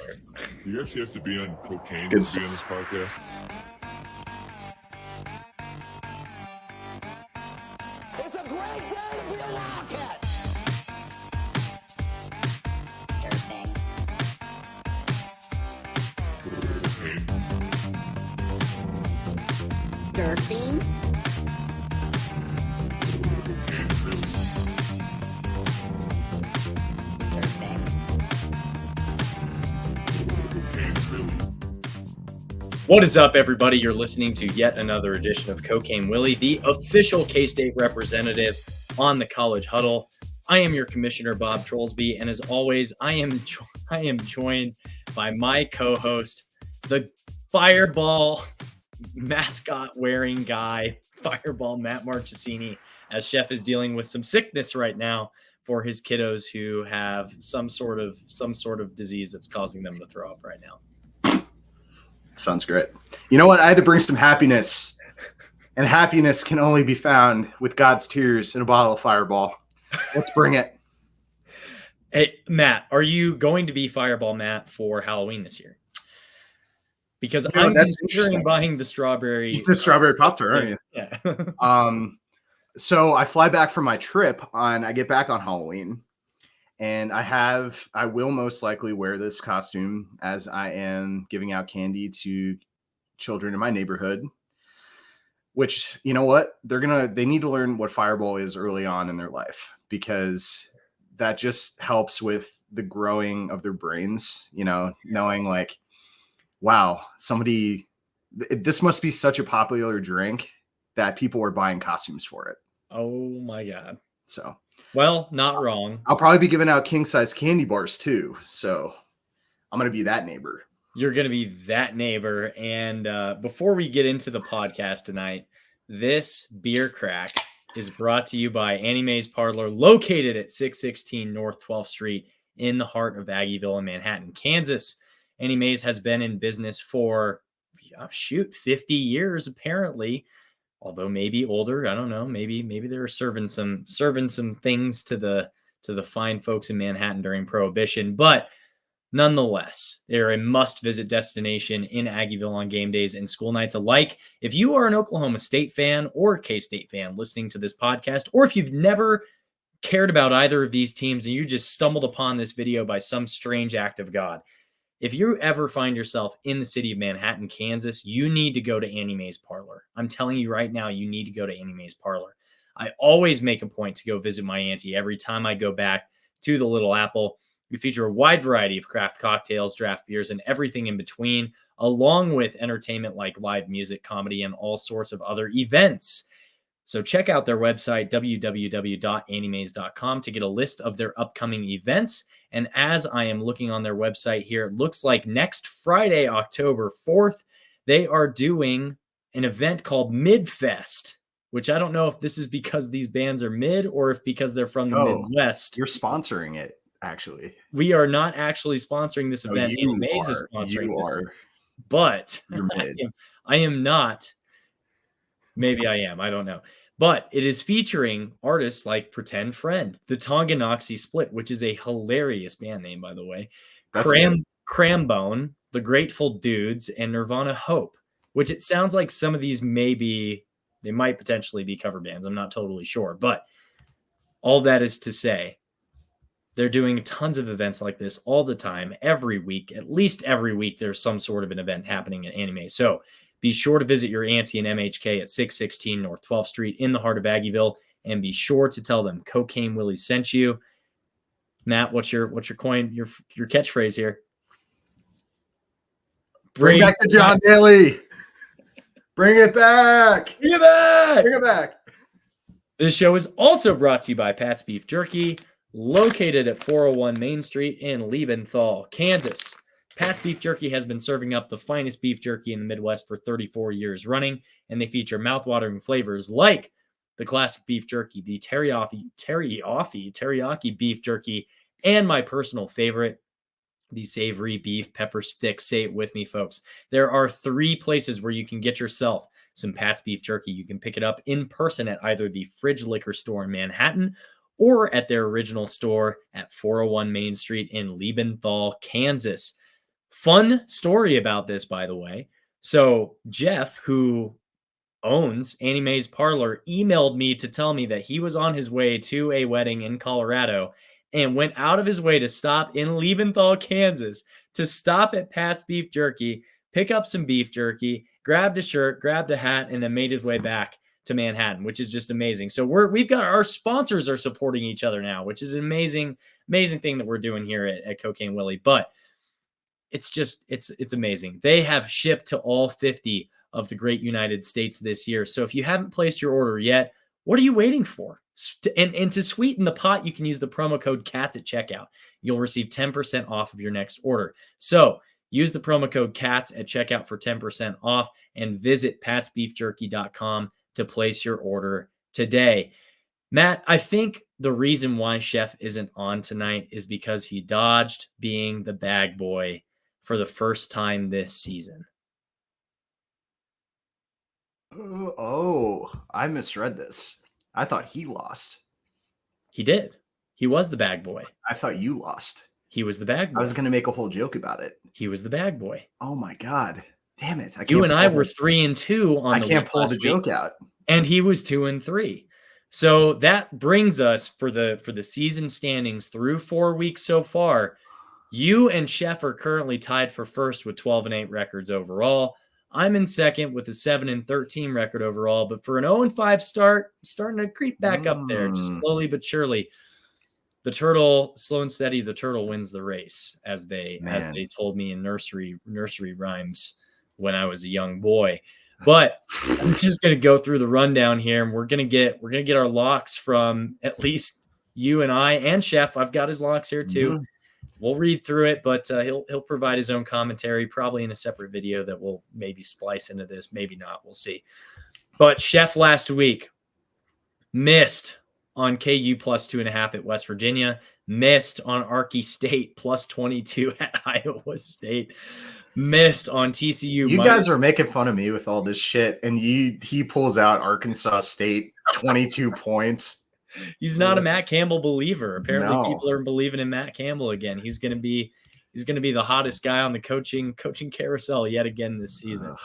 Do you actually have to be on cocaine Good to be on this podcast? It's a great day to be a Wildcat. Cocaine. Durfing. What is up, everybody? You're listening to yet another edition of Cocaine Willie, the official K-State representative on the College Huddle. I am your commissioner, Bob Trollsby, and as always, I am joined by my co-host, the Fireball mascot-wearing guy, Fireball Matt Marchesini, as Chef is dealing with some sickness right now for his kiddos who have some sort of disease that's causing them to throw up right now. Sounds great. You know what? I had to bring some happiness, and happiness can only be found with God's tears in a bottle of Fireball. Let's bring it. Hey, Matt, are you going to be Fireball Matt for Halloween this year? Because I'm considering buying the strawberry Pop-Tart, aren't you? Yeah. So I fly back from my trip I get back on Halloween. And I will most likely wear this costume as I am giving out candy to children in my neighborhood, which, you know what? They need to learn what Fireball is early on in their life, because that just helps with the growing of their brains, knowing like, wow, this must be such a popular drink that people are buying costumes for it. Oh my God. So. Well, not wrong. I'll probably be giving out king-size candy bars too. So I'm going to be that neighbor. You're going to be that neighbor. And before we get into the podcast tonight, this beer crack is brought to you by Annie Mae's Parlor, located at 616 North 12th Street in the heart of Aggieville in Manhattan, Kansas. Annie Mae's has been in business for, 50 years, apparently. Although maybe older, I don't know. Maybe they were serving some things to the fine folks in Manhattan during Prohibition. But nonetheless, they're a must-visit destination in Aggieville on game days and school nights alike. If you are an Oklahoma State fan or a K-State fan listening to this podcast, or if you've never cared about either of these teams and you just stumbled upon this video by some strange act of God, if you ever find yourself in the city of Manhattan, Kansas, you need to go to Annie Mae's Parlor. I'm telling you right now, you need to go to Annie Mae's Parlor. I always make a point to go visit my auntie every time I go back to the Little Apple. We feature a wide variety of craft cocktails, draft beers, and everything in between, along with entertainment like live music, comedy, and all sorts of other events. So check out their website, www.anniemays.com, to get a list of their upcoming events. And as I am looking on their website here, it looks like next Friday, October 4th, they are doing an event called Midfest, which I don't know if this is because these bands are mid or if because they're from the Midwest. You're sponsoring it, actually. We are not actually sponsoring this event. Annie Mae's is sponsoring this. But I am not. Maybe I am. I don't know. But it is featuring artists like Pretend Friend, the Tonganoxie Split, which is a hilarious band name, by the way, Crambone, the Grateful Dudes, and Nirvana Hope, which it sounds like some of these they might potentially be cover bands. I'm not totally sure. But all that is to say, they're doing tons of events like this all the time, every week. At least every week, there's some sort of an event happening at Annie Mae. So be sure to visit your auntie and MHK at 616 North 12th Street in the heart of Aggieville, and be sure to tell them Cocaine Willie sent you. Matt, what's your catchphrase here? Bring back the John Daly. Bring it back. Bring it back. Bring it back. This show is also brought to you by Pat's Beef Jerky, located at 401 Main Street in Liebenthal, Kansas. Pat's Beef Jerky has been serving up the finest beef jerky in the Midwest for 34 years running, and they feature mouthwatering flavors like the classic beef jerky, the teriyaki beef jerky, and my personal favorite, the savory beef pepper stick. Say it with me, folks. There are 3 places where you can get yourself some Pat's Beef Jerky. You can pick it up in person at either the Fridge Liquor Store in Manhattan or at their original store at 401 Main Street in Liebenthal, Kansas. Fun story about this, by the way. So Jeff, who owns Annie Mae's Parlor, emailed me to tell me that he was on his way to a wedding in Colorado and went out of his way to stop in Leventhal, Kansas, to stop at Pat's Beef Jerky, pick up some beef jerky, grabbed a shirt, grabbed a hat, and then made his way back to Manhattan, which is just amazing. So we've got our sponsors are supporting each other now, which is an amazing thing that we're doing here at Cocaine Willie. But it's amazing. They have shipped to all 50 of the great United States this year. So if you haven't placed your order yet, what are you waiting for? And to sweeten the pot, you can use the promo code CATS at checkout. You'll receive 10% off of your next order. So use the promo code CATS at checkout for 10% off and visit patsbeefjerky.com to place your order today. Matt, I think the reason why Chef isn't on tonight is because he dodged being the bag boy for the first time this season. Oh, I misread this. I thought he lost. He did. He was the bag boy. I thought you lost. He was the bag boy. I was going to make a whole joke about it. He was the bag boy. Oh my God. Damn it. You and I were 3-2 on the I can't pull the joke out. And he was 2-3. So that brings us for the season standings through 4 weeks so far. You and Chef are currently tied for first with 12-8 records overall. I'm in second with a 7-13 record overall, but for an 0-5 start, starting to creep back up there, just slowly but surely. The turtle, slow and steady, the turtle wins the race, as they told me in nursery rhymes when I was a young boy. But I'm just going to go through the rundown here, and we're going to get our locks from at least you and I and Chef. I've got his locks here too. Mm-hmm. We'll read through it, but he'll provide his own commentary, probably in a separate video that we'll maybe splice into this, maybe not. We'll see. But Chef last week missed on KU plus 2.5 at West Virginia, missed on Arky State plus 22 at Iowa State, missed on TCU. You guys are making fun of me with all this shit, and he pulls out Arkansas State 22 points. He's not a Matt Campbell believer. Apparently, people are believing in Matt Campbell again. He's going to be the hottest guy on the coaching carousel yet again this season.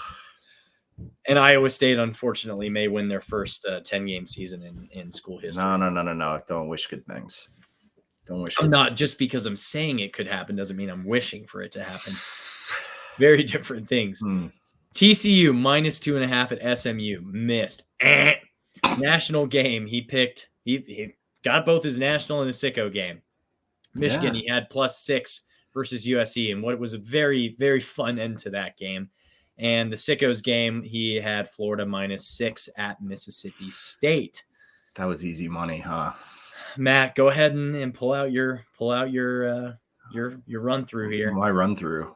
And Iowa State, unfortunately, may win their first 10-game season in school history. No. Don't wish good things. Don't wish. I'm not, just because I'm saying it could happen doesn't mean I'm wishing for it to happen. Very different things. TCU minus 2.5 at SMU, missed. National game, he picked. He got both his national and his sicko game. Michigan, He had +6 versus USC, and what was a very, very fun end to that game. And the sickos game, he had Florida -6 at Mississippi State. That was easy money, huh? Matt, go ahead and pull out your run through here. My run through.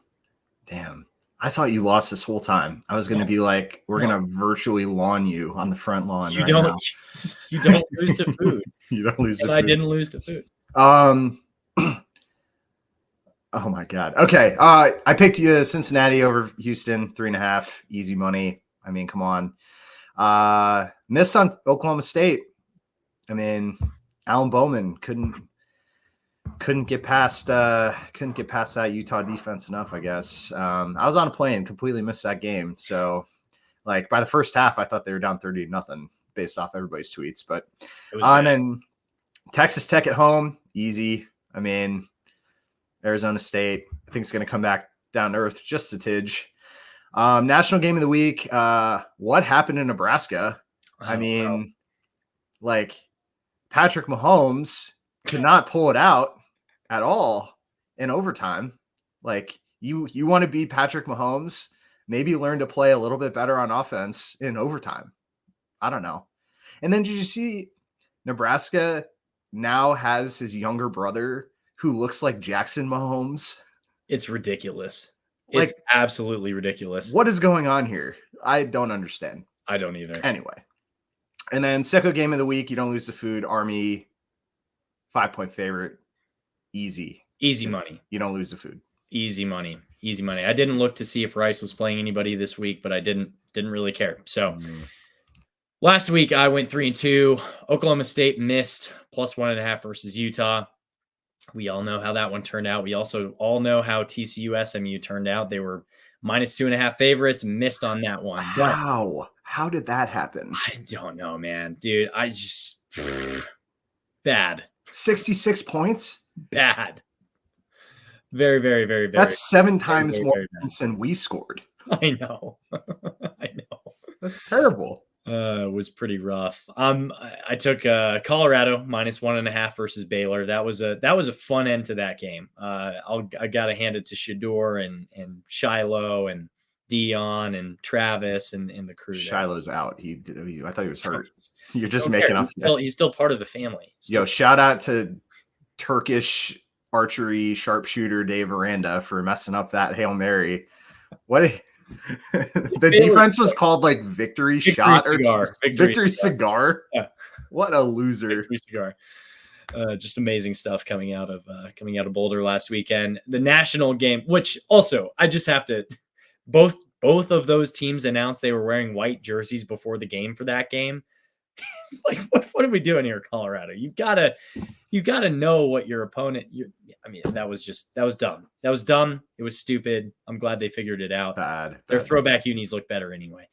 Damn. I thought you lost this whole time. I was going to be like, we're going to virtually lawn you on the front lawn. You don't lose to food. You don't lose to food. I didn't lose to food. Oh my God. Okay. I picked you Cincinnati over Houston, 3.5, easy money. I mean, come on. Missed on Oklahoma State. I mean, Alan Bowman couldn't get past that Utah defense enough, I guess. I was on a plane, completely missed that game. So like by the first half, I thought they were down 30-0 based off everybody's tweets, but and then Texas Tech at home, easy. I mean, Arizona State, I think it's going to come back down to earth just a tidge. National game of the week. What happened in Nebraska? Like Patrick Mahomes could not pull it out at all in overtime. Like you want to beat Patrick Mahomes, maybe learn to play a little bit better on offense in overtime. I don't know. And then did you see Nebraska now has his younger brother who looks like Jackson Mahomes? It's ridiculous. It's absolutely ridiculous. What is going on here? I don't understand. I don't either. Anyway. And then sicko game of the week, you don't lose the food. Army, 5-point favorite. Easy money. You don't lose the food. Easy money. I didn't look to see if Rice was playing anybody this week, but I didn't really care. So last week I went 3-2. Oklahoma State missed +1.5 versus Utah. We all know how that one turned out. We also all know how TCU SMU turned out. They were -2.5 favorites, missed on that one. But How did that happen? I don't know, man. Dude, I just bad. 66 points? Bad. Very, very, very, very. That's 7 times very, more very points than we scored. I know. I know. That's terrible. It was pretty rough. I took Colorado -1.5 versus Baylor. That was a fun end to that game. I gotta hand it to Shador and Shiloh and Dion and Travis and the crew. Shiloh's out. I thought he was hurt. You're just Okay, making up. He's still part of the family. Yo, shout out to Turkish archery sharpshooter Dave Aranda for messing up that Hail Mary. What? The defense was called like Victory Shot Cigar. or Victory Cigar. Yeah. What a loser. Victory Cigar. Just amazing stuff coming out of Boulder last weekend. The national game, which also I just have to both of those teams announced they were wearing white jerseys before the game for that game. Like what are we doing here, Colorado? You've got to know what your opponent. That was dumb. That was dumb. It was stupid. I'm glad they figured it out. Bad. Their throwback unis look better anyway.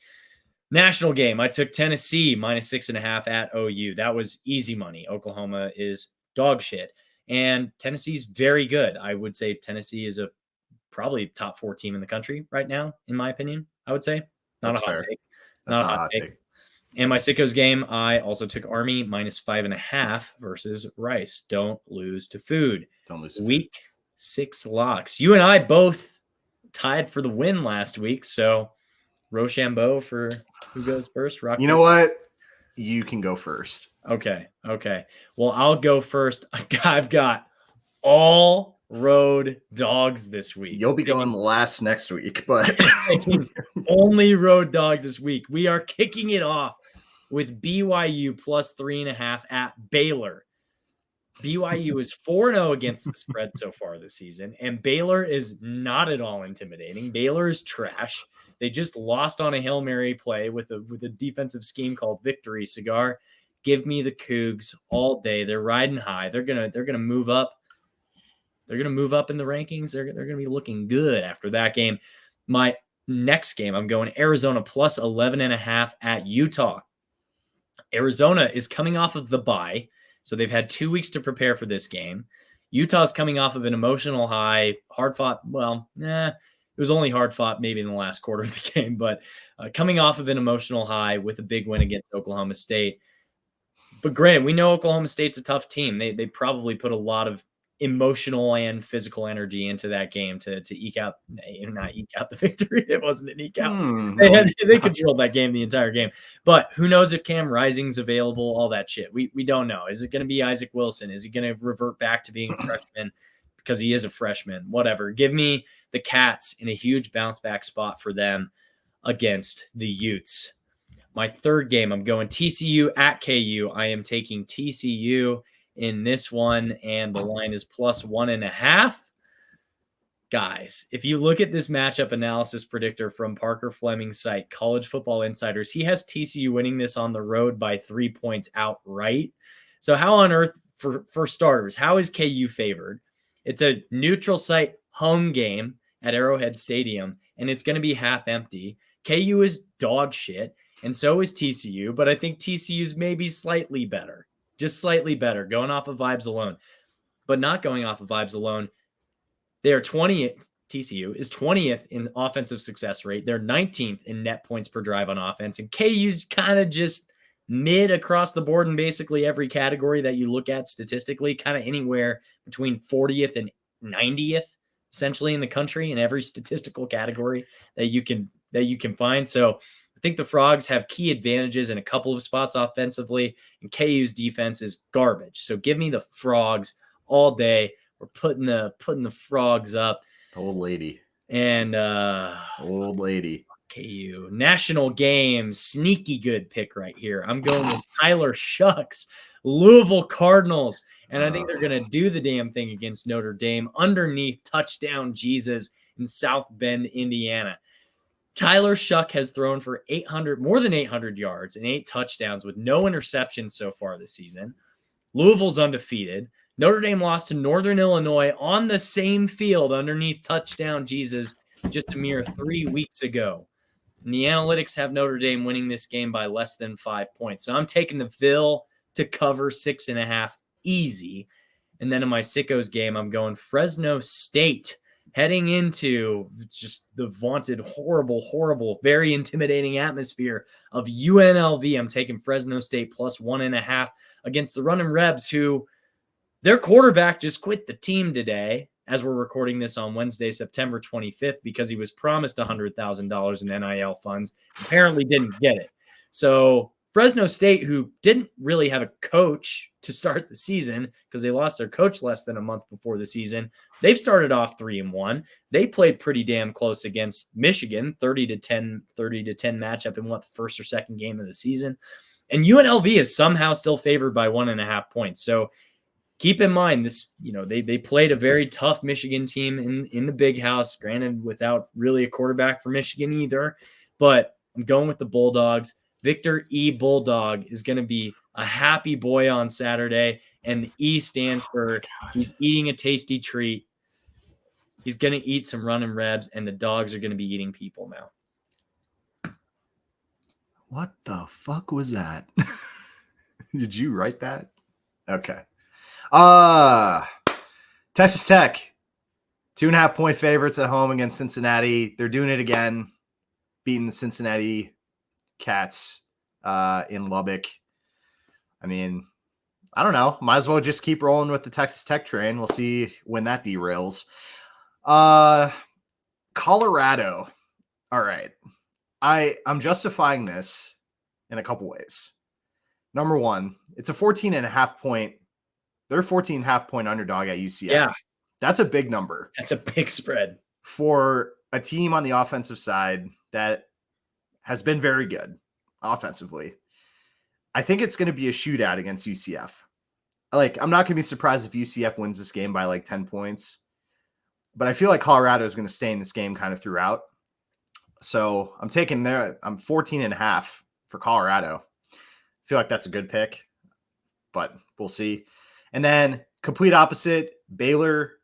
National game. I took Tennessee -6.5 at OU. That was easy money. Oklahoma is dog shit, and Tennessee's very good. I would say Tennessee is probably top 4 team in the country right now, in my opinion. I would say not That's a hot fair. take. That's Not a hot take. And my sickos game, I also took Army -5.5 versus Rice. Don't lose to food. Don't lose to Week 6 locks. You and I both tied for the win last week. So Rochambeau for who goes first? Rock. You know what? You can go first. Okay. Well, I'll go first. I've got all road dogs this week. You'll be going last next week, but only road dogs this week. We are kicking it off with BYU +3.5 at Baylor. BYU is 4-0 against the spread so far this season, and Baylor is not at all intimidating. Baylor is trash. They just lost on a Hail Mary play with a defensive scheme called Victory Cigar. Give me the Cougs all day. They're riding high. They're gonna move up. They're gonna move up in the rankings. They're gonna be looking good after that game. My next game, I'm going Arizona +11.5 at Utah. Arizona is coming off of the bye, so they've had 2 weeks to prepare for this game. Utah's coming off of an emotional high, hard-fought. Well, it was only hard-fought maybe in the last quarter of the game, but coming off of an emotional high with a big win against Oklahoma State. But granted, we know Oklahoma State's a tough team. They probably put a lot of emotional and physical energy into that game to not eke out the victory. It wasn't an eke out. They controlled that game the entire game. But who knows if Cam Rising's available, all that shit. We don't know. Is it going to be Isaac Wilson? Is he going to revert back to being a freshman because he is a freshman? Whatever. Give me the Cats in a huge bounce back spot for them against the Utes. My third game, I'm going TCU at KU. I am taking TCU in this one, and the line is +1.5. Guys, if you look at this matchup analysis predictor from Parker Fleming's site, College Football Insiders, he has TCU winning this on the road by 3 points outright. So how on earth, for starters, how is KU favored? It's a neutral site home game at Arrowhead Stadium, and it's going to be half empty. KU is dog shit, and so is TCU, but I think TCU's maybe slightly better. Just slightly better, going off of vibes alone. But not going off of vibes alone, they are 20th. TCU is 20th in offensive success rate. They're 19th in net points per drive on offense. And KU's kind of just mid across the board in basically every category that you look at statistically, kind of anywhere between 40th and 90th, essentially in the country in every statistical category that you can find. So I think the Frogs have key advantages in a couple of spots offensively, and KU's defense is garbage. So give me the Frogs all day. We're putting the Frogs up. Old lady. And old lady. KU. National game. Sneaky good pick right here. I'm going with Tyler Shucks, Louisville Cardinals. And I think they're going to do the damn thing against Notre Dame underneath touchdown Jesus in South Bend, Indiana. Tyler Shuck has thrown for more than 800 yards and 8 touchdowns with no interceptions so far this season. Louisville's undefeated. Notre Dame lost to Northern Illinois on the same field underneath touchdown Jesus just a mere 3 weeks ago. And the analytics have Notre Dame winning this game by less than 5 points. So I'm taking the Ville to cover 6.5 easy. And then in my sickos game, I'm going Fresno State heading into just the vaunted, horrible, very intimidating atmosphere of UNLV. I'm taking Fresno State plus 1.5 against the Running Rebs, who their quarterback just quit the team today as we're recording this on Wednesday, September 25th, because he was promised $100,000 in NIL funds, apparently didn't get it. So Fresno State, who didn't really have a coach to start the season because they lost their coach less than a month before the season, they've started off 3-1. They played pretty damn close against Michigan, 30-10 matchup in the first or second game of the season. And UNLV is somehow still favored by 1.5 points. So keep in mind this, they played a very tough Michigan team in the Big House, granted without really a quarterback for Michigan either, but I'm going with the Bulldogs. Victor E. Bulldog is going to be a happy boy on Saturday, and the E stands for he's eating a tasty treat. He's going to eat some Running Rebs, and the dogs are going to be eating people now. What the fuck was that? Did you write that? Okay. Texas Tech, 2.5 point favorites at home against Cincinnati. They're doing it again, beating the Cincinnati Cats in Lubbock. I mean, I don't know. Might as well just keep rolling with the Texas Tech train. We'll see when that derails. Colorado. All right. I'm justifying this in a couple ways. Number one, it's a 14.5 point. They're a 14.5 point underdog at UCF. Yeah. That's a big number. That's a big spread for a team on the offensive side that has been very good offensively. I think it's going to be a shootout against UCF. I'm not going to be surprised if UCF wins this game by 10 points, but I feel like Colorado is going to stay in this game kind of throughout. So I'm 14.5 for Colorado. I feel like that's a good pick, but we'll see. And then complete opposite, Baylor,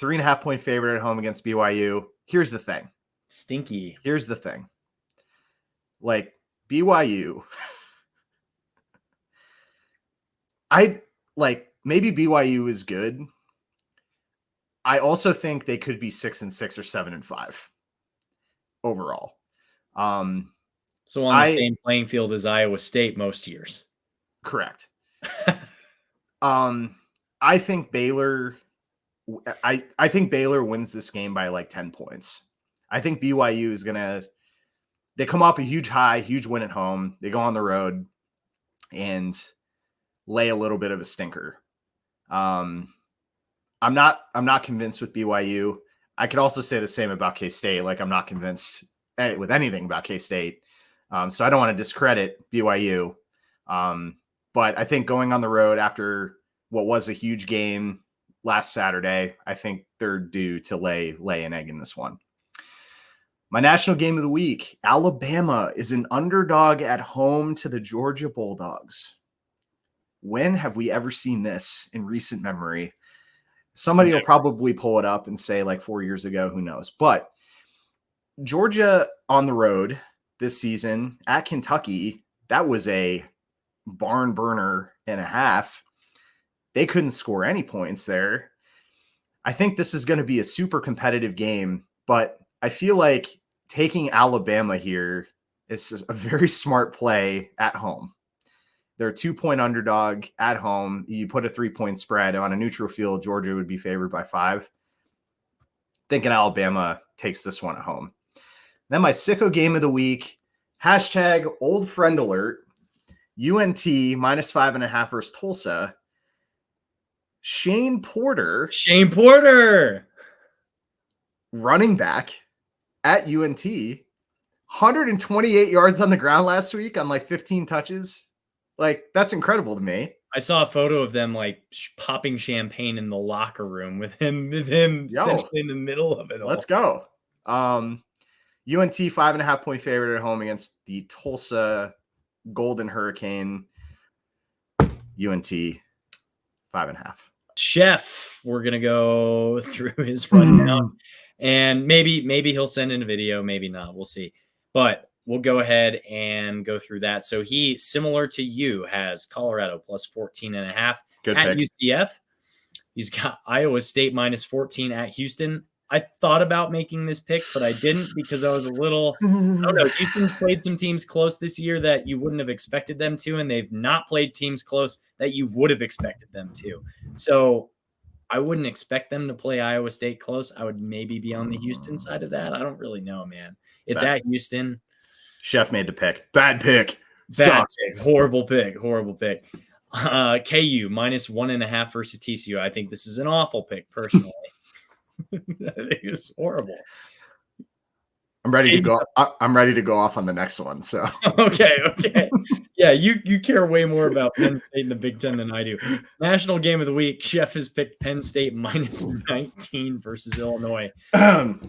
3.5 point favorite at home against BYU. Here's the thing. Stinky. Here's the thing. BYU, maybe BYU is good. I also think they could be 6-6 or 7-5 overall. So on the same playing field as Iowa State most years. Correct. I think Baylor wins this game by 10 points. I think BYU is they come off a huge high, huge win at home. They go on the road and lay a little bit of a stinker. I'm not convinced with BYU. I could also say the same about K-State. I'm not convinced with anything about K-State. So I don't want to discredit BYU. But I think going on the road after what was a huge game last Saturday, I think they're due to lay an egg in this one. My national game of the week, Alabama is an underdog at home to the Georgia Bulldogs. When have we ever seen this in recent memory? Somebody will probably pull it up and say 4 years ago, who knows? But Georgia on the road this season at Kentucky, that was a barn burner and a half. They couldn't score any points there. I think this is going to be a super competitive game, but I feel like taking Alabama here is a very smart play at home. They're a 2-point underdog at home. You put a 3-point spread on a neutral field. Georgia would be favored by 5. Thinking Alabama takes this one at home. Then my sicko game of the week, #old friend alert, UNT -5.5 versus Tulsa. Shane Porter, running back at UNT, 128 yards on the ground last week on 15 touches. That's incredible to me. I saw a photo of them popping champagne in the locker room with him essentially in the middle of it all. Let's go. UNT 5.5 point favorite at home against the Tulsa Golden Hurricane. UNT 5.5. Chef, we're gonna go through his rundown, and maybe he'll send in a video, maybe not. We'll see. But we'll go ahead and go through that. So he, similar to you, has Colorado plus 14.5 Good at pick. UCF. He's got Iowa State minus 14 at Houston. I thought about making this pick, but I didn't because I was a little, I don't know. Houston's played some teams close this year that you wouldn't have expected them to, and they've not played teams close that you would have expected them to. So I wouldn't expect them to play Iowa State close. I would maybe be on the Houston side of that. I don't really know, man. It's at Houston. Chef made the pick. Bad pick. Bad Sucks. pick. Horrible pick. KU minus 1.5 versus TCU. I think this is an awful pick, personally. I think it's horrible. I'm ready to go. I'm ready to go off on the next one. So okay. Yeah, you care way more about Penn State in the Big Ten than I do. National game of the week. Chef has picked Penn State minus 19 versus Illinois.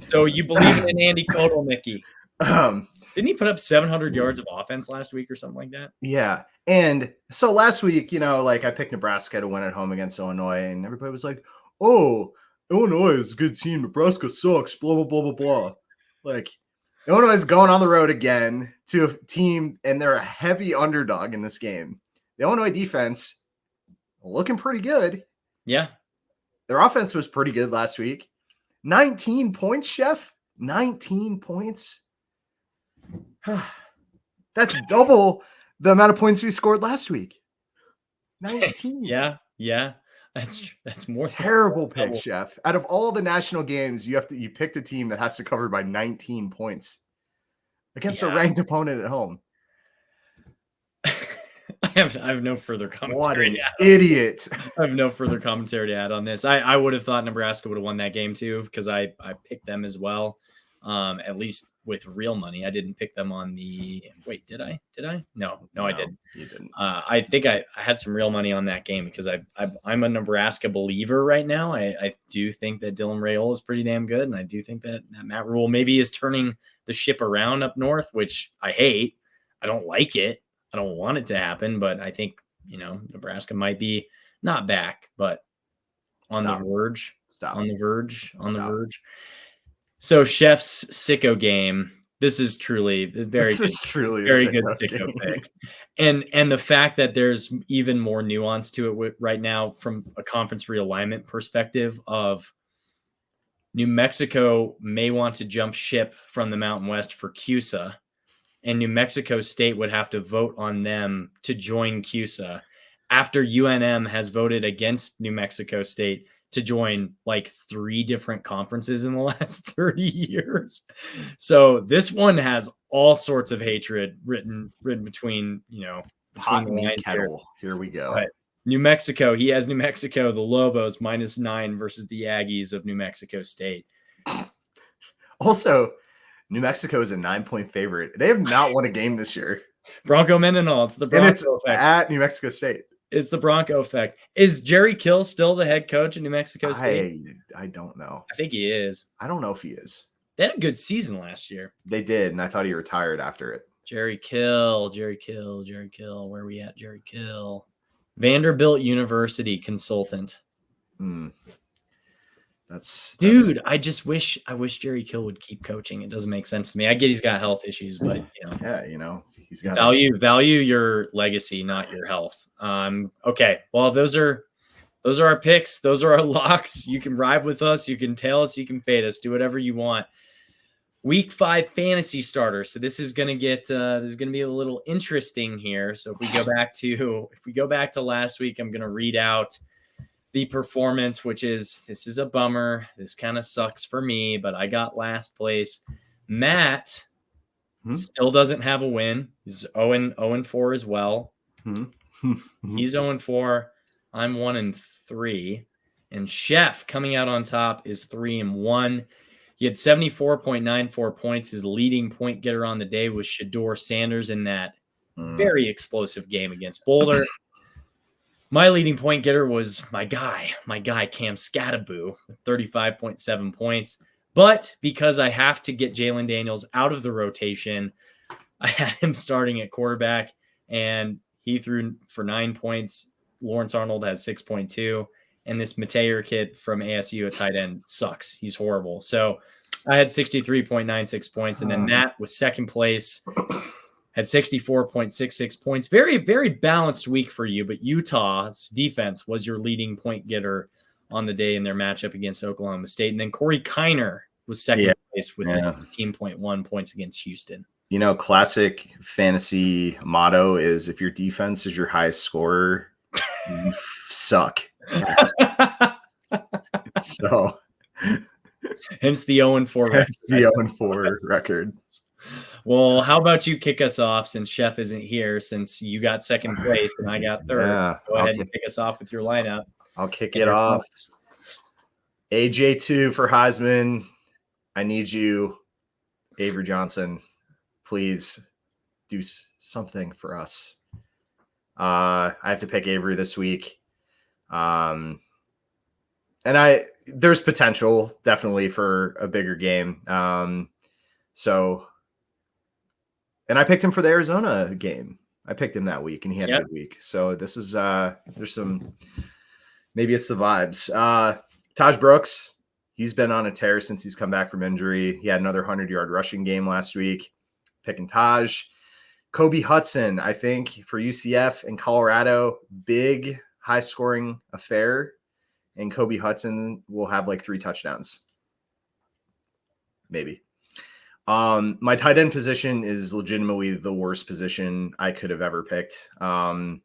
So you believe in Andy Codell, Mickey? Didn't he put up 700 yards of offense last week or something like that? Yeah. And so last week, I picked Nebraska to win at home against Illinois, and everybody was like, "Oh, Illinois is a good team. Nebraska sucks." Blah blah blah blah blah. Like, Illinois is going on the road again to a team, and they're a heavy underdog in this game. The Illinois defense looking pretty good. Yeah. Their offense was pretty good last week. 19 points, Chef. 19 points. That's double the amount of points we scored last week. 19. Yeah. That's more terrible pick, Chef. Out of all the national games, you picked a team that has to cover by 19 points against a ranked opponent at home. I have no further commentary. What an idiot. I have no further commentary to add on this. I would have thought Nebraska would have won that game too, because I picked them as well. At least with real money. I didn't pick them on the wait, did I? No, I didn't. You didn't. I think I had some real money on that game because I'm a Nebraska believer right now. I do think that Dylan Raiola is pretty damn good, and I do think that Matt Rule maybe is turning the ship around up north, which I hate. I don't like it. I don't want it to happen, but I think Nebraska might be not back, but on the verge. On the verge. So Chef's sicko game. This is truly very good sicko pick. And the fact that there's even more nuance to it right now from a conference realignment perspective of New Mexico may want to jump ship from the Mountain West for CUSA, and New Mexico State would have to vote on them to join CUSA after UNM has voted against New Mexico State to join like 3 different conferences in the last 30 years. So this one has all sorts of hatred written between, pot and kettle. Here we go. But New Mexico, he has New Mexico, the Lobos -9 versus the Aggies of New Mexico State. Also, New Mexico is a 9-point favorite. They have not won a game this year. Bronco Mendenhall. It's the Bronco and it's effect. At New Mexico State. It's the Bronco effect. Is Jerry Kill still the head coach at New Mexico State? I don't know. I think he is. I don't know if he is. They had a good season last year. They did, and I thought he retired after it. Jerry Kill. Where are we at? Jerry Kill. Vanderbilt University consultant. Dude, I wish Jerry Kill would keep coaching. It doesn't make sense to me. I get he's got health issues, but he's got value your legacy, not your health. Okay. Well, those are our picks. Those are our locks. You can ride with us. You can tail us. You can fade us. Do whatever you want. Week 5 fantasy starter. So this is gonna be a little interesting here. So if we go back to last week, I'm gonna read out the performance, this is a bummer. This kind of sucks for me, but I got last place. Matt still doesn't have a win. He's 0-4 as well. He's 0-4. I'm 1-3. And Chef coming out on top is 3-1. He had 74.94 points. His leading point getter on the day was Shador Sanders in that very explosive game against Boulder. My leading point getter was my guy Cam Skataboo with 35.7 points. But because I have to get Jalen Daniels out of the rotation, I had him starting at quarterback, and he threw for 9 points. Lawrence Arnold has 6.2. and this Mateer kid from ASU at tight end sucks. He's horrible. So I had 63.96 points, and then Matt was second place, had 64.66 points. Very, very balanced week for you, but Utah's defense was your leading point getter on the day in their matchup against Oklahoma State. And then Corey Kiner was second place with 16.1 points against Houston. You know, classic fantasy motto is if your defense is your highest scorer, you suck. So hence the 0-4 record. The 0-4 record. Well, how about you kick us off since Chef isn't here, since you got second place and I got third. Yeah, Go ahead and kick us off with your lineup. I'll kick it off. AJ2 for Heisman. I need you, Avery Johnson. Please do something for us. I have to pick Avery this week. And there's potential definitely for a bigger game. And I picked him for the Arizona game. I picked him that week and he had a good week. So this is, there's some, maybe it's the vibes. Taj Brooks, he's been on a tear since he's come back from injury. He had another 100-yard rushing game last week. Picking Taj. Kobe Hudson, I think for UCF and Colorado, big high-scoring affair. And Kobe Hudson will have like 3 touchdowns. Maybe. My tight end position is legitimately the worst position I could have ever picked. The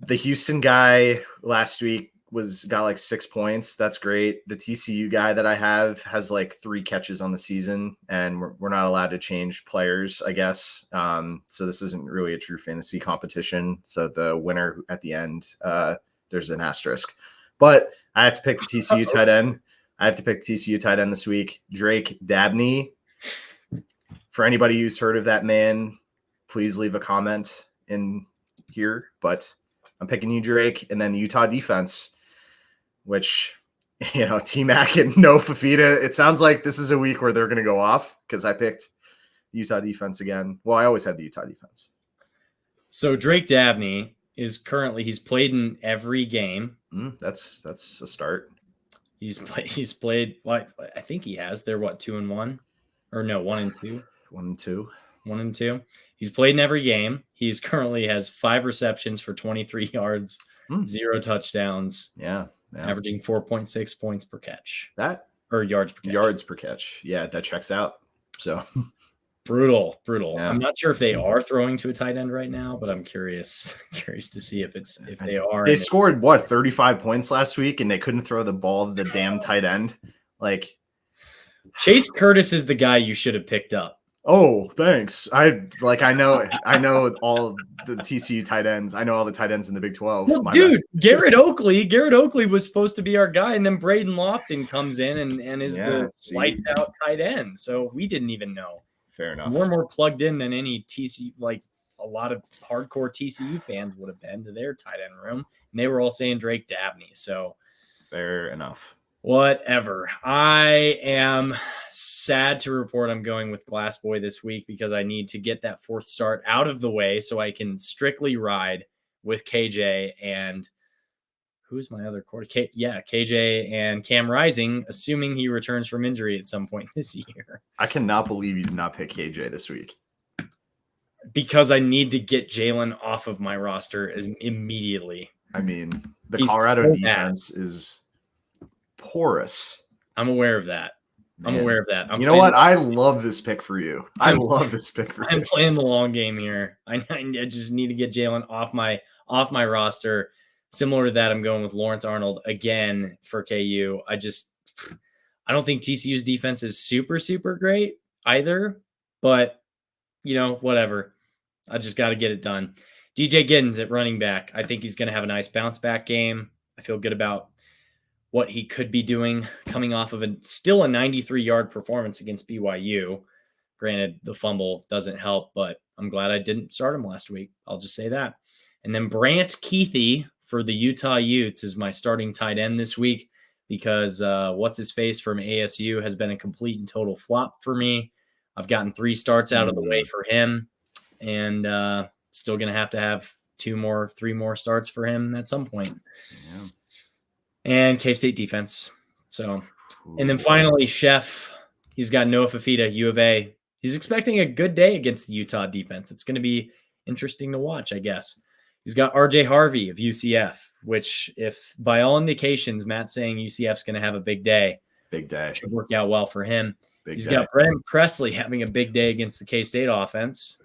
Houston guy last week got like 6 points. That's great. The TCU guy that I have has like 3 catches on the season, and we're not allowed to change players, I guess. So this isn't really a true fantasy competition. So the winner at the end, there's an asterisk. But I have to pick the TCU tight end. I have to pick TCU tight end this week, Drake Dabney. For anybody who's heard of that man, please leave a comment in here. But I'm picking you, Drake, and then the Utah defense, which, you know, T-Mac and no Fafita. It sounds like this is a week where they're going to go off because I picked the Utah defense again. Well, I always had the Utah defense. So Drake Dabney is currently, he's played in every game. That's a start. He's played. What I think he has. They're 2-1, or no, 1-2. 1-2. 1-2. He's played in every game. He's currently has 5 receptions for 23 yards, 0 touchdowns. Yeah. Averaging 4.6 points per catch. Yards per catch. Yards per catch. Yeah, that checks out. So brutal. Yeah. I'm not sure if they are throwing to a tight end right now, but I'm curious to see if they are. They scored 35 points last week, and they couldn't throw the ball to the damn tight end. Like, Chase Curtis is the guy you should have picked up. Oh, thanks. I know all the TCU tight ends. I know all the tight ends in the Big 12. Well, dude, Garrett Oakley was supposed to be our guy, and then Braden Lofton comes in and is the lights out tight end. So we didn't even know. Fair enough. We're more plugged in than any TCU, like a lot of hardcore TCU fans would have been to their tight end room, and they were all saying Drake Dabney. So fair enough. Whatever. I am sad to report I'm going with Glass Boy this week because I need to get that 4th start out of the way so I can strictly ride with KJ and who's my other quarter? KJ and Cam Rising, assuming he returns from injury at some point this year. I cannot believe you did not pick KJ this week. Because I need to get Jalen off of my roster immediately. I mean, the Colorado defense is porous. I'm aware of that. You know what? I love this pick for you. I'm playing the long game here. I just need to get Jalen off my roster. Similar to that, I'm going with Lawrence Arnold again for KU. I don't think TCU's defense is super, super great either, but whatever. I just got to get it done. DJ Giddens at running back. I think he's going to have a nice bounce back game. I feel good about what he could be doing coming off of still a 93-yard performance against BYU. Granted, the fumble doesn't help, but I'm glad I didn't start him last week. I'll just say that. And then Brant Keithy for the Utah Utes is my starting tight end this week because what's-his-face from ASU has been a complete and total flop for me. I've gotten 3 starts out of the way for him, and still going to have 3 more starts for him at some point. Yeah. And K-State defense. So, and then finally, Chef, he's got Noah Fafita, U of A. He's expecting a good day against the Utah defense. It's going to be interesting to watch, I guess. He's got RJ Harvey of UCF, which, if by all indications, Matt's saying UCF's going to have a big day. Big day. Should work out well for him. He's day. got Brennan Presley having a big day against the K-State offense.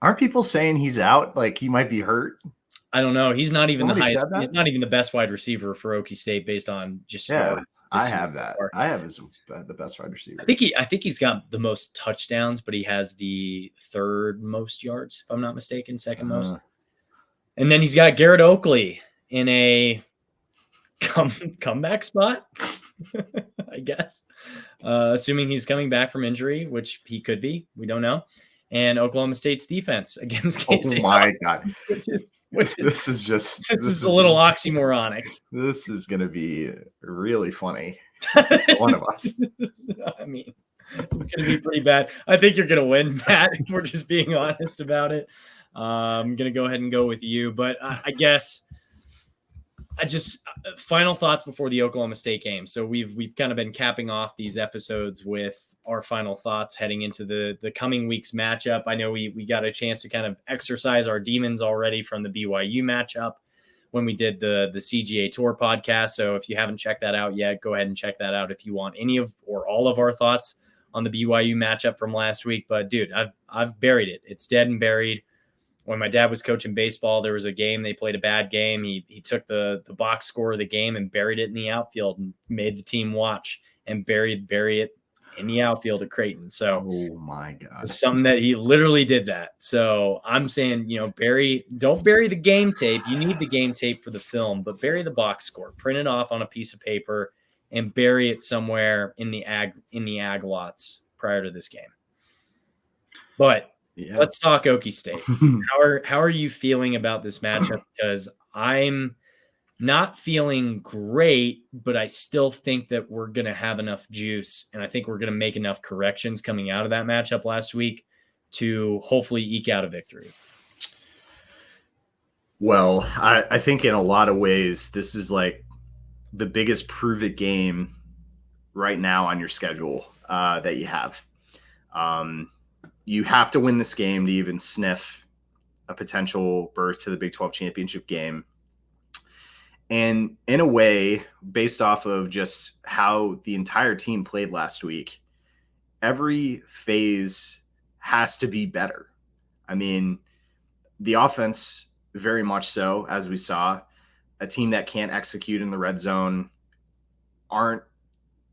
Aren't people saying he's out? Like he might be hurt? I don't know. He's not even the Somebody highest. said that? He's not even the best wide receiver for Okie State based on just yards. I have that. I have the best wide receiver. I think he's got the most touchdowns, but he has the 3rd most yards, if I'm not mistaken, 2nd most. And then he's got Garrett Oakley in a comeback spot, I guess, assuming he's coming back from injury, which he could be. We don't know. And Oklahoma State's defense against K-State. Oh my God. This is a little oxymoronic. This is going to be really funny. One of us. I mean, it's going to be pretty bad. I think you're going to win, Matt, if we're just being honest about it. I'm going to go ahead and go with you. But I guess final thoughts before the Oklahoma State game. So we've kind of been capping off these episodes with our final thoughts heading into the coming week's matchup. I know we got a chance to kind of exercise our demons already from the BYU matchup when we did the CGA Tour podcast. So if you haven't checked that out yet, go ahead and check that out if you want any of or all of our thoughts on the BYU matchup from last week. But dude, I've buried it. It's dead and buried. When my dad was coaching baseball, there was a game, they played a bad game. He took the box score of the game and buried it in the outfield and made the team watch and bury it in the outfield at Creighton. So, oh my God, something that he literally did that. So I'm saying, don't bury the game tape. You need the game tape for the film, but bury the box score, print it off on a piece of paper and bury it somewhere in the ag lots prior to this game. But let's talk Okie State. How are you feeling about this matchup? Because I'm not feeling great, but I still think that we're going to have enough juice, and I think we're going to make enough corrections coming out of that matchup last week to hopefully eke out a victory. Well, I think in a lot of ways, this is like the biggest prove-it game right now on your schedule that you have. You have to win this game to even sniff a potential berth to the Big 12 championship game. And in a way, based off of just how the entire team played last week, every phase has to be better. I mean, the offense, very much so, as we saw, a team that can't execute in the red zone, aren't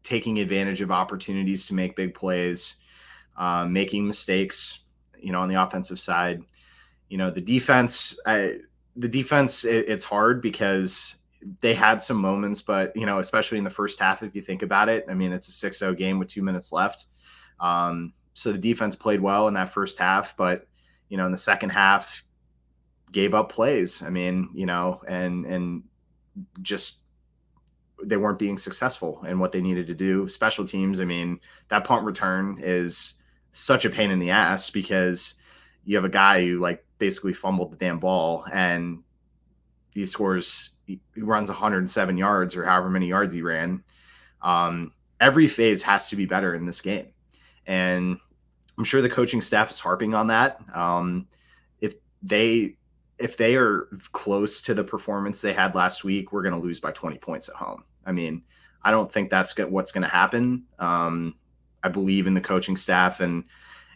taking advantage of opportunities to make big plays, making mistakes, on the offensive side. The defense, it's hard because they had some moments, but, especially in the first half, if you think about it, I mean, it's a 6-0 game with 2 minutes left. So the defense played well in that first half, but, in the second half gave up plays. I mean, and just, they weren't being successful in what they needed to do. Special teams, I mean, that punt return is such a pain in the ass because you have a guy who basically fumbled the damn ball and he runs 107 yards or however many yards he ran. Every phase has to be better in this game. And I'm sure the coaching staff is harping on that. If they are close to the performance they had last week, we're going to lose by 20 points at home. I mean, I don't think that's what's going to happen. I believe in the coaching staff, and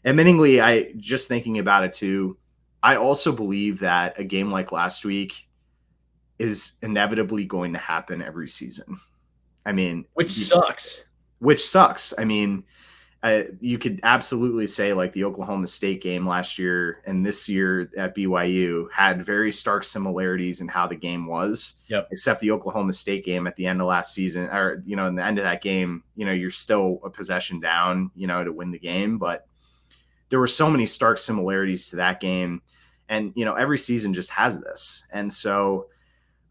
admittingly, just thinking about it too, I also believe that a game like last week is inevitably going to happen every season. I mean, which sucks. I mean, you could absolutely say the Oklahoma State game last year and this year at BYU had very stark similarities in how the game was. Yep. Except the Oklahoma State game at the end of last season, or in the end of that game, you're still a possession down, to win the game. But there were so many stark similarities to that game, and every season just has this. And so,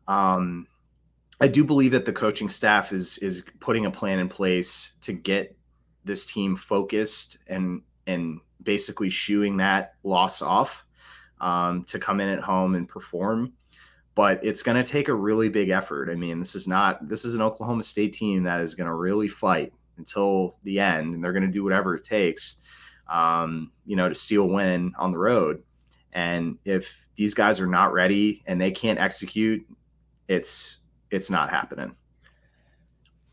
I do believe that the coaching staff is putting a plan in place to get this team focused and basically shooing that loss off. to come in at home and perform. But it's going to take a really big effort. I mean, this is an Oklahoma State team that is going to really fight until the end, and they're going to do whatever it takes, to steal a win on the road. And if these guys are not ready and they can't execute, it's not happening.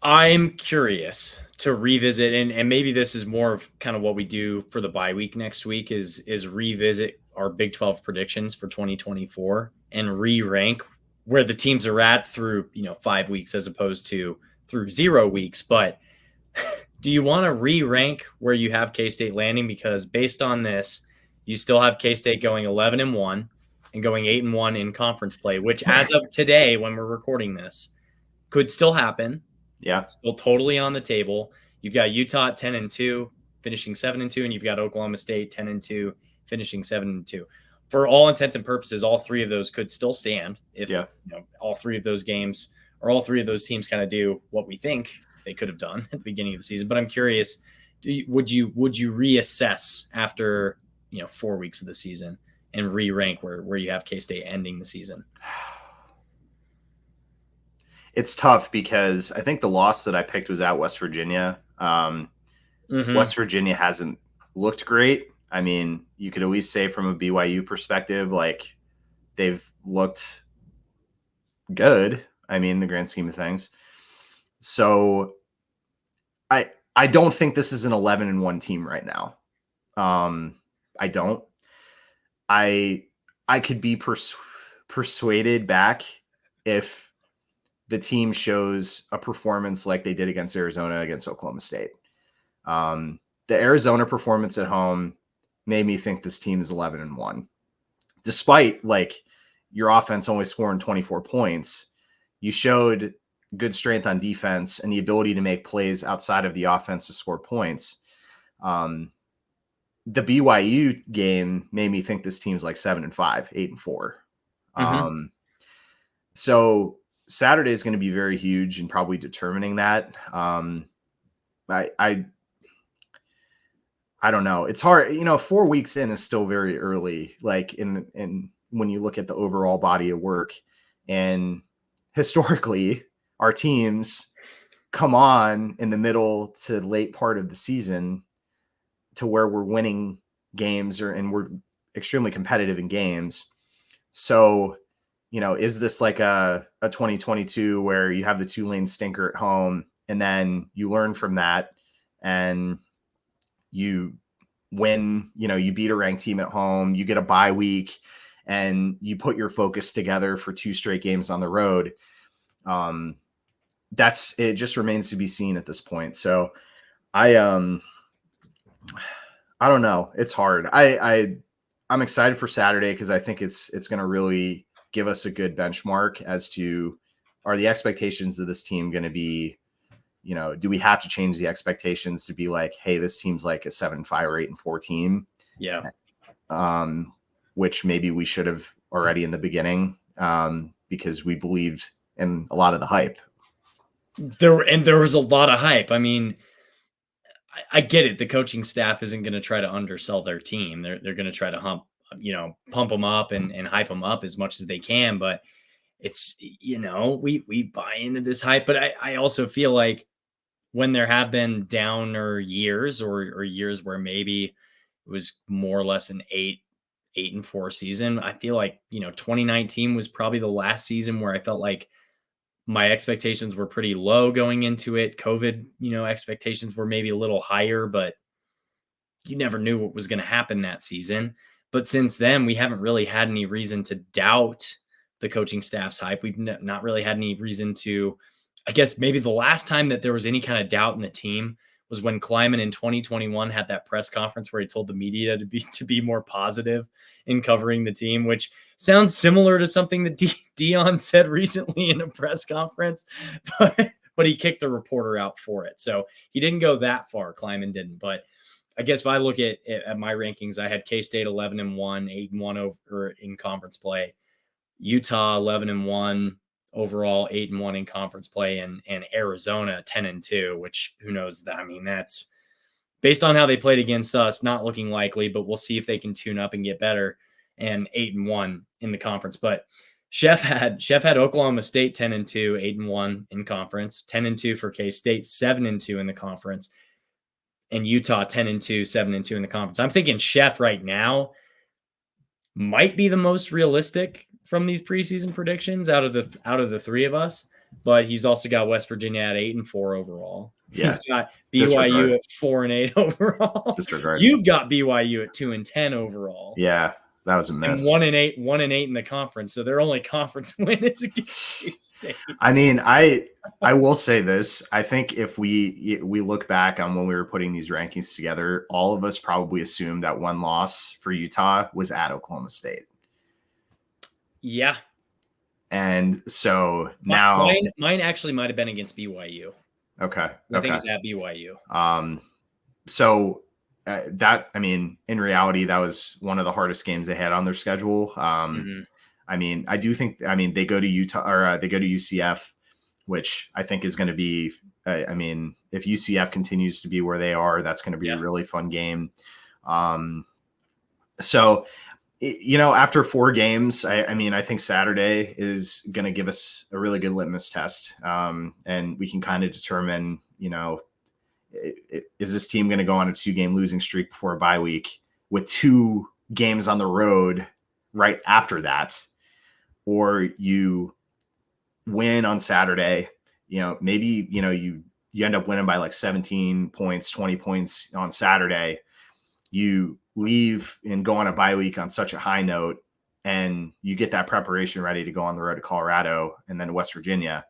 I'm curious to revisit, and maybe this is more of kind of what we do for the bye week next week is revisit our Big 12 predictions for 2024 and re-rank where the teams are at through 5 weeks as opposed to through 0 weeks. But do you want to re-rank where you have K-State landing? Because based on this, you still have K-State going 11-1 and going 8-1 in conference play, which as of today, when we're recording this, could still happen. Yeah. It's still totally on the table. You've got Utah at 10-2, finishing 7-2, and you've got Oklahoma State 10-2, finishing 7-2. For all intents and purposes, all three of those could still stand if all three of those games or all three of those teams kind of do what we think they could have done at the beginning of the season. But I'm curious, would you reassess after 4 weeks of the season and re-rank where you have K-State ending the season? It's tough because I think the loss that I picked was at West Virginia. West Virginia hasn't looked great. I mean, you could at least say from a BYU perspective, like they've looked good. I mean, in the grand scheme of things. So I don't think this is an 11-1 team right now. I don't. I could be persuaded back if the team shows a performance like they did against Arizona, against Oklahoma State. The Arizona performance at home made me think this team is 11-1. Despite your offense only scoring 24 points, you showed good strength on defense and the ability to make plays outside of the offense to score points. The BYU game made me think this team's 7-5, 8-4. So Saturday is going to be very huge and probably determining that. I don't know. It's hard. 4 weeks in is still very early, in when you look at the overall body of work. And historically, our teams come on in the middle to late part of the season to where we're winning games and we're extremely competitive in games. So, is this like a 2022 where you have the Tulane stinker at home and then you learn from that and you win, you beat a ranked team at home, you get a bye week and you put your focus together for 2 straight games on the road. It just remains to be seen at this point. So I don't know. It's hard. I'm excited for Saturday because I think it's going to really give us a good benchmark as to, are the expectations of this team going to be, do we have to change the expectations to be hey, this team's a 7-5 or 8-4 team? Yeah. Which maybe we should have already in the beginning because we believed in a lot of the hype. There was a lot of hype. I mean, I get it. The coaching staff isn't going to try to undersell their team. They're going to try to pump them up and hype them up as much as they can. But it's, we buy into this hype. But I also feel like when there have been downer years or years where maybe it was more or less an 8-4 season, I feel like, 2019 was probably the last season where I felt like my expectations were pretty low going into it. COVID, expectations were maybe a little higher, but you never knew what was going to happen that season. But since then, we haven't really had any reason to doubt the coaching staff's hype. We've not really had any reason to, I guess maybe the last time that there was any kind of doubt in the team was when Kleiman in 2021 had that press conference where he told the media to be more positive in covering the team, which sounds similar to something that Dion said recently in a press conference, but he kicked the reporter out for it. So he didn't go that far. Kleiman didn't. But I guess if I look at my rankings, I had K-State 11-1, 8-1 over in conference play, Utah 11-1 overall, 8-1 in conference play, and Arizona 10-2, which who knows that. I mean, that's based on how they played against us, not looking likely, but we'll see if they can tune up and get better. and 8-1 in the conference. But Chef had Oklahoma State 10-2, 8-1 in conference, 10-2 for K-State, 7-2 in the conference, and Utah 10-2, 7-2 in the conference. I'm thinking Chef right now might be the most realistic from these preseason predictions out of the three of us, but he's also got West Virginia at 8-4 overall. Yeah. He's got Disregard. BYU at 4-8 overall. Disregard. You've got BYU at 2-10 overall. Yeah, that was a miss. And 1-8 in the conference. So their only conference win is against K-State. I mean, I will say this. I think if we look back on when we were putting these rankings together, all of us probably assumed that one loss for Utah was at Oklahoma State. Yeah. And so now mine actually might have been against BYU. Okay. I think it's at BYU. So that, I mean, in reality, that was one of the hardest games they had on their schedule. I mean, I do think, I mean, they go to Utah or they go to UCF, which I think is going to be, I mean, if UCF continues to be where they are, that's going to be a really fun game. So, you know, after 4 games, I mean, I think Saturday is going to give us a really good litmus test. And we can kind of determine, you know, is this team going to go on a 2-game losing streak before a bye week with 2 games on the road right after that? Or you win on Saturday, you know, maybe, you know, you end up winning by like 17 points, 20 points on Saturday. You leave and go on a bye week on such a high note, and you get that preparation ready to go on the road to Colorado and then West Virginia.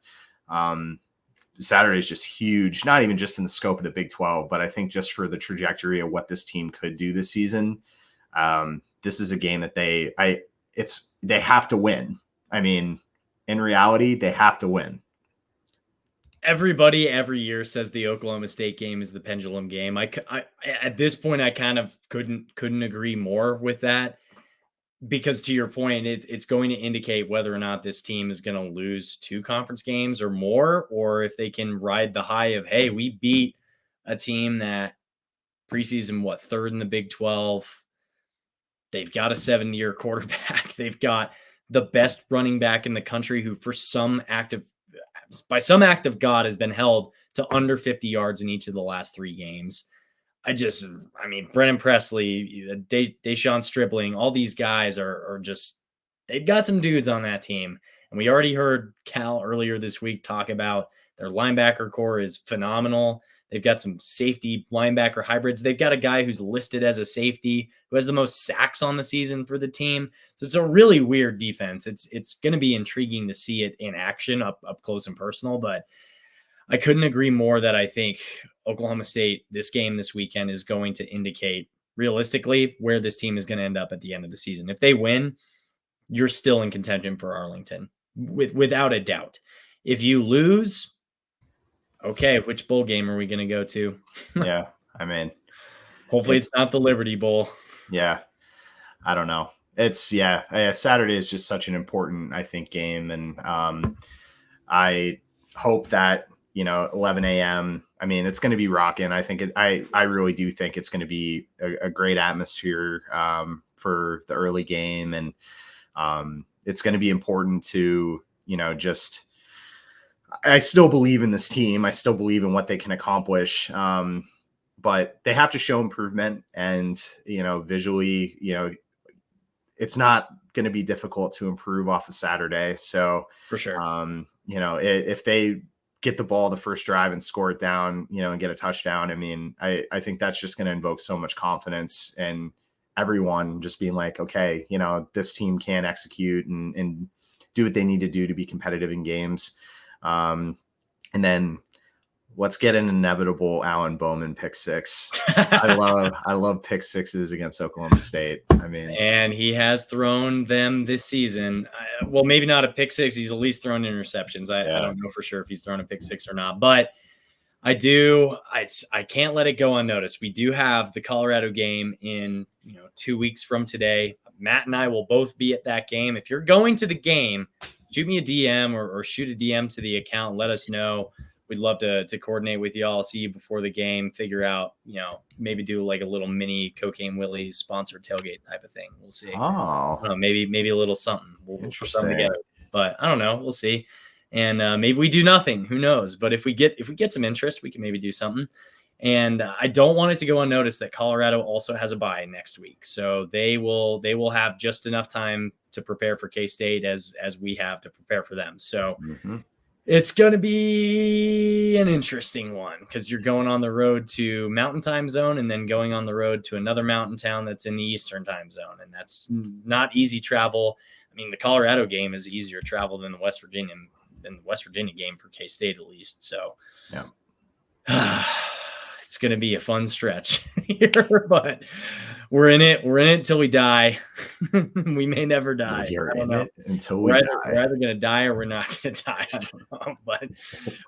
Saturday is just huge, not even just in the scope of the Big 12, but I think just for the trajectory of what this team could do this season. This is a game that they have to win. I mean, in reality, they have to win. Everybody every year says the Oklahoma State game is the pendulum game. I at this point, I kind of couldn't agree more with that, because to your point, it's going to indicate whether or not this team is going to lose 2 conference games or more, or if they can ride the high of, hey, we beat a team that preseason, 3rd in the Big 12. They've got a 7-year quarterback. They've got the best running back in the country, who by some act of God has been held to under 50 yards in each of the last 3 games. I mean, Brennan Presley, Deshaun Stribling, all these guys are just, they've got some dudes on that team. And we already heard Cal earlier this week talk about their linebacker core is phenomenal. They've got some safety linebacker hybrids. They've got a guy who's listed as a safety who has the most sacks on the season for the team. So it's a really weird defense. It's going to be intriguing to see it in action up close and personal, but I couldn't agree more that I think Oklahoma State, this game this weekend, is going to indicate realistically where this team is going to end up at the end of the season. If they win, you're still in contention for Arlington, without a doubt. If you lose, okay, which bowl game are we going to go to? Yeah, I mean, hopefully it's not the Liberty Bowl. Yeah, I don't know. Saturday is just such an important, I think, game, and I hope that, you know, 11 a.m. I mean, it's going to be rocking. I think I really do think it's going to be a great atmosphere for the early game, and it's going to be important to, you know, just. I still believe in this team. I still believe in what they can accomplish. But they have to show improvement, and, you know, visually, you know, it's not going to be difficult to improve off of Saturday. So for sure, you know, if they get the ball the first drive and score it down, you know, and get a touchdown, I mean, I think that's just going to invoke so much confidence, and everyone just being like, okay, you know, this team can execute and do what they need to do to be competitive in games. And then let's get an inevitable Alan Bowman pick 6. I love pick 6s against Oklahoma State. I mean, and he has thrown them this season. Well, maybe not a pick 6. He's at least thrown interceptions. I don't know for sure if he's thrown a pick 6 or not, but I can't let it go unnoticed. We do have the Colorado game in, 2 weeks from today. Matt and I will both be at that game. If you're going to the game, shoot me a DM or shoot a DM to the account. Let us know we'd love to coordinate with y'all, see you before the game, figure out, maybe do like a little mini Cocaine Willie's sponsored tailgate type of thing. We'll see. Oh, maybe a little something. We'll put something interesting. together. But I don't know. We'll see. And maybe we do nothing. Who knows? But if we get some interest, we can maybe do something. And I don't want it to go unnoticed that Colorado also has a bye next week, so they will have just enough time to prepare for K-State as we have to prepare for them. So it's going to be an interesting one because you're going on the road to Mountain Time Zone and then going on the road to another mountain town that's in the Eastern Time Zone, and that's not easy travel. I mean, the Colorado game is easier travel than the West Virginia game for K-State at least. So yeah. It's going to be a fun stretch here, but we're in it till we die. We may never die. You're I don't in know. it until we We're die. either going to die or we're not going to die. I don't know. But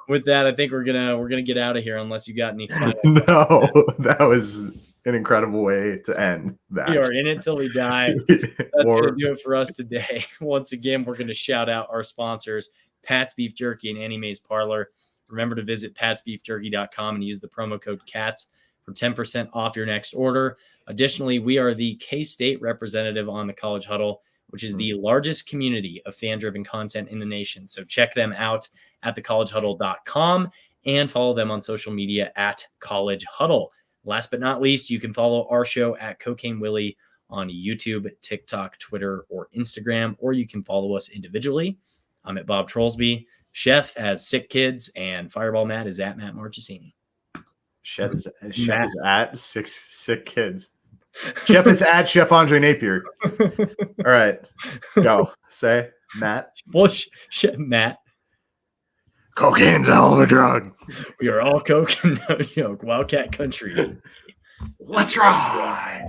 with that, I think we're gonna get out of here unless you got any final. No, that was an incredible way to end that. We are in it till we die. That's going to do it for us today. Once again, we're going to shout out our sponsors, Pat's Beef Jerky and Annie Mae's Parlor. Remember to visit patsbeefjerky.com and use the promo code CATS for 10% off your next order. Additionally, we are the K-State representative on the College Huddle, which is the largest community of fan-driven content in the nation. So check them out at thecollegehuddle.com and follow them on social media at College Huddle. Last but not least, you can follow our show at Cocaine Willie on YouTube, TikTok, Twitter, or Instagram, or you can follow us individually. I'm at Bob Trollsby. Chef has Sick Kids, and Fireball Matt is at Matt Marchesini. Chef is at sick kids. Chef is at Chef Andre Napier. All right, go say Matt. Well, Chef Matt. Cocaine's a hell of a drug. We are all coke and no joke. Wildcat Country. Let's ride.